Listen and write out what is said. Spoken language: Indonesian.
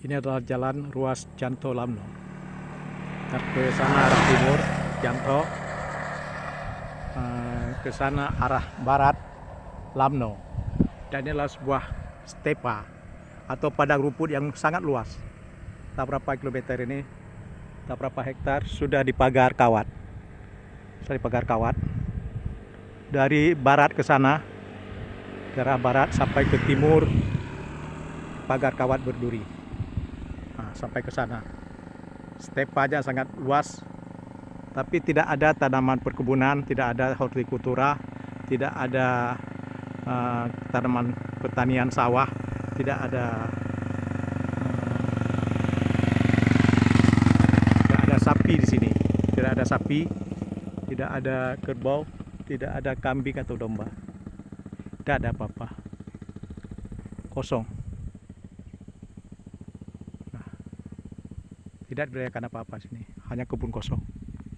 Ini adalah jalan ruas Jantho-Lamno. Ke sana arah timur Jantho, ke sana arah barat Lamno. Dan ini adalah sebuah stepa atau padang rumput yang sangat luas. Tak berapa kilometer ini, tak berapa hektar sudah dipagar kawat. Sudah dipagar kawat. Dari barat ke sana, ke arah barat sampai ke timur, pagar kawat berduri. Sampai ke sana. Stepanya sangat luas, tapi tidak ada tanaman perkebunan, tidak ada hortikultura, tidak ada tanaman pertanian sawah, tidak ada sapi di sini, tidak ada sapi, tidak ada kerbau, tidak ada kambing atau domba, tidak ada apa-apa, kosong. Tidak diberdayakan apa-apa sini, hanya kebun kosong.